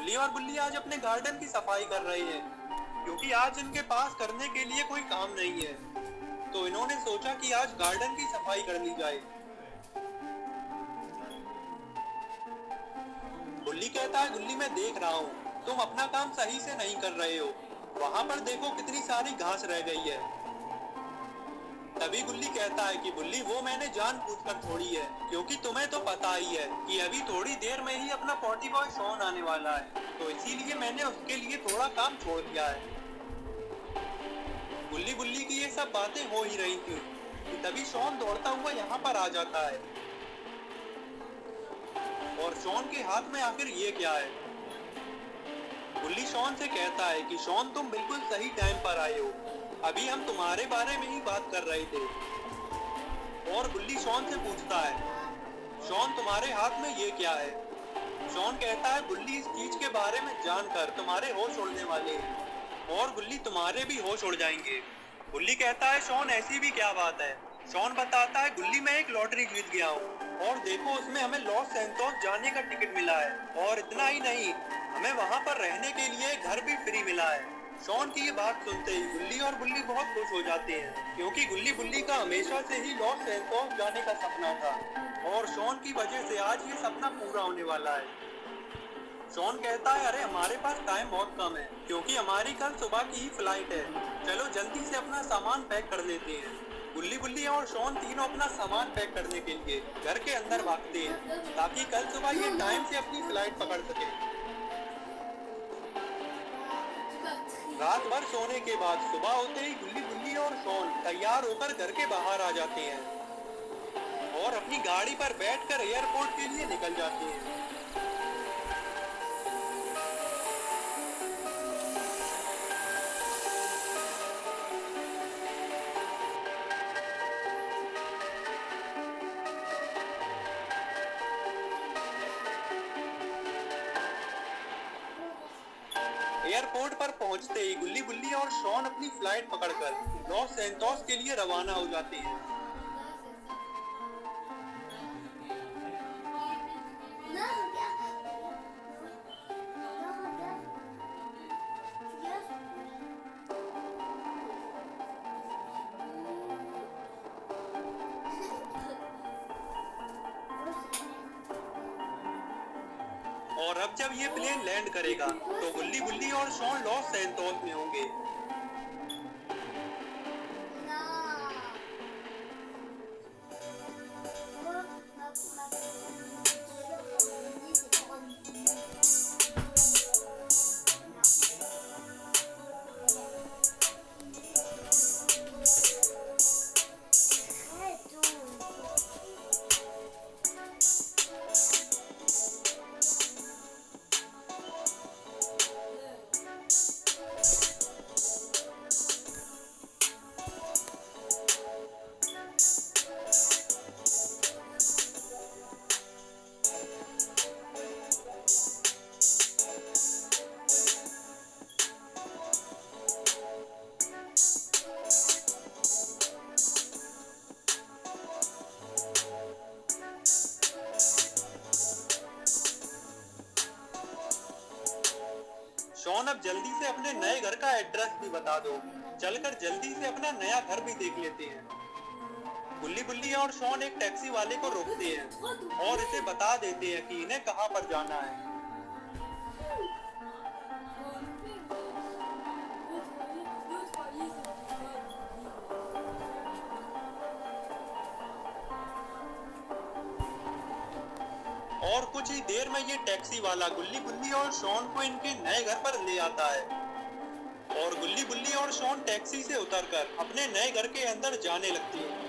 गुल्ली और बुल्ली आज अपने गार्डन की सफाई कर रहे हैं क्योंकि आज इनके पास करने के लिए कोई काम नहीं है। तो इन्होंने सोचा कि आज गार्डन की सफाई कर ली जाए। बुल्ली कहता है, गुल्ली मैं देख रहा हूँ तुम अपना काम सही से नहीं कर रहे हो। वहां पर देखो कितनी सारी घास रह गई है। तभी गुल्ली कहता है कि बुल्ली वो मैंने जानबूझकर छोड़ी है क्योंकि तुम्हें तो पता ही है कि अभी थोड़ी देर में ही अपना पॉटी बॉय शॉन आने वाला है, तो इसीलिए मैंने उसके लिए थोड़ा काम छोड़ दिया है। गुल्ली बुल्ली की ये सब बातें हो ही रही थी कि तभी शॉन दौड़ता हुआ यहाँ पर आ जाता है। और शॉन के हाथ में आखिर ये क्या है? गुल्ली शॉन से कहता है कि शॉन तुम बिल्कुल सही टाइम पर आए हो, अभी हम तुम्हारे बारे में ही बात कर रहे थे। और गुल्ली शॉन से पूछता है, शॉन तुम्हारे हाथ में ये क्या है? शॉन कहता है, गुल्ली इस चीज के बारे में जानकर तुम्हारे होश उड़ने वाले हैं और गुल्ली तुम्हारे भी होश उड़ जाएंगे। गुल्ली कहता है, शॉन ऐसी भी क्या बात है? शॉन बताता है, गुल्ली मैं एक लॉटरी जीत गया हूँ और देखो उसमें हमें लॉस सैंटोस जाने का टिकट मिला है और इतना ही नहीं, हमें वहाँ पर रहने के लिए घर भी फ्री मिला है। शॉन की ये बात सुनते ही गुल्ली और बुल्ली बहुत खुश हो जाते हैं क्योंकि गुल्ली बुल्ली का हमेशा से ही लॉस सैंटोस जाने का सपना था और शॉन की वजह से आज ये सपना पूरा होने वाला है। शॉन कहता है, अरे हमारे पास टाइम बहुत कम है क्योंकि हमारी कल सुबह की ही फ्लाइट है, चलो जल्दी से अपना सामान पैक कर लेते हैं। गुल्ली बुल्ली और शॉन तीनों अपना सामान पैक करने के लिए घर के अंदर भागते हैं ताकि कल सुबह ये टाइम से अपनी फ्लाइट पकड़ सके। रात भर सोने के बाद सुबह होते ही गुल्ली बुल्ली और शॉन तैयार होकर घर के बाहर आ जाते हैं और अपनी गाड़ी पर बैठकर एयरपोर्ट के लिए निकल जाते हैं। एयरपोर्ट पर पहुंचते ही गुल्ली बुल्ली और शॉन अपनी फ्लाइट पकड़कर लॉस सैंटोस के लिए रवाना हो जाते हैं। और अब जब ये प्लेन लैंड करेगा तो गुल्ली बुल्ली और शॉन लॉस सैंटोस में होंगे। शॉन अब जल्दी से अपने नए घर का एड्रेस भी बता दो, चलकर जल्दी से अपना नया घर भी देख लेते हैं। गुल्ली बुल्ली और शॉन एक टैक्सी वाले को रोकते हैं और इसे बता देते हैं कि इन्हें कहां पर जाना है। और कुछ ही देर में ये टैक्सी वाला गुल्ली बुल्ली और शॉन को इनके नए घर पर ले आता है और गुल्ली बुल्ली और शॉन टैक्सी से उतरकर अपने नए घर के अंदर जाने लगती है।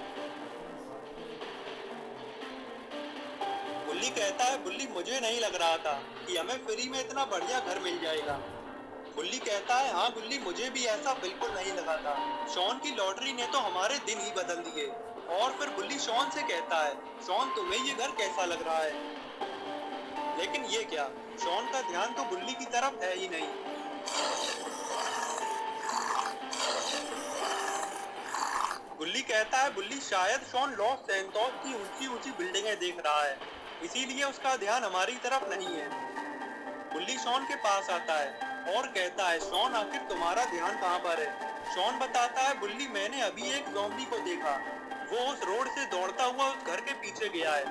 गुल्ली कहता है, बुल्ली मुझे नहीं लग रहा था कि हमें फ्री में इतना बढ़िया घर मिल जाएगा। बुल्ली कहता है, हाँ गुल्ली मुझे भी ऐसा बिल्कुल नहीं लगा था, शॉन की लॉटरी ने तो हमारे दिन ही बदल दिए। और फिर बुल्ली शॉन से कहता है, शॉन तुम्हें ये घर कैसा लग रहा है? लेकिन ये क्या, शॉन का ध्यान तो बुल्ली की तरफ है ही नहीं। बुल्ली कहता है, बुल्ली शायद शॉन लॉस सैंटोस की ऊंची ऊंची बिल्डिंगें देख रहा है, इसीलिए उसका ध्यान हमारी तरफ नहीं है। बुल्ली शॉन के पास आता है और कहता है, शॉन आखिर तुम्हारा ध्यान कहाँ पर है? शॉन बताता है, बुल्ली मैंने अभी एक ज़ॉम्बी को देखा, वो उस रोड से दौड़ता हुआ उस घर के पीछे गया है।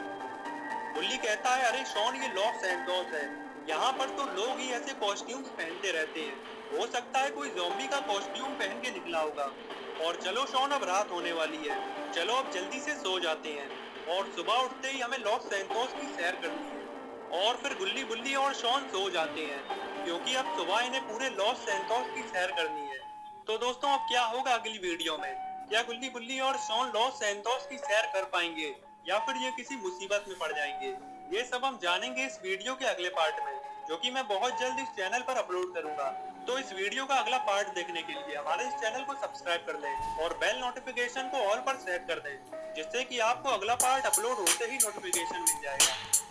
बुल्ली कहता है, अरे शॉन ये लॉस सैंटोस है, यहाँ पर तो लोग ही ऐसे कॉस्ट्यूम्स पहनते रहते हैं, हो सकता है कोई ज़ॉम्बी का कॉस्ट्यूम पहन के निकला होगा। और चलो शॉन अब रात होने वाली है, चलो अब जल्दी से सो जाते हैं। और सुबह उठते ही हमें लॉस सैंटोस की सैर करनी है। और फिर गुल्ली बुल्ली और शॉन सो जाते हैं, क्योंकि अब सुबह इन्हें पूरे लॉस सैंटोस की सैर करनी है। तो दोस्तों अब क्या होगा अगली वीडियो में? क्या गुल्ली बुल्ली और शॉन लॉस सैंटोस की सैर कर पाएंगे या फिर ये किसी मुसीबत में पड़ जाएंगे? ये सब हम जानेंगे इस वीडियो के अगले पार्ट में, जो कि मैं बहुत जल्द इस चैनल पर अपलोड करूंगा। तो इस वीडियो का अगला पार्ट देखने के लिए हमारे इस चैनल को सब्सक्राइब कर लें और बेल नोटिफिकेशन को ऑल पर सेट कर दें, जिससे कि आपको अगला पार्ट अपलोड होते ही नोटिफिकेशन मिल जाएगा।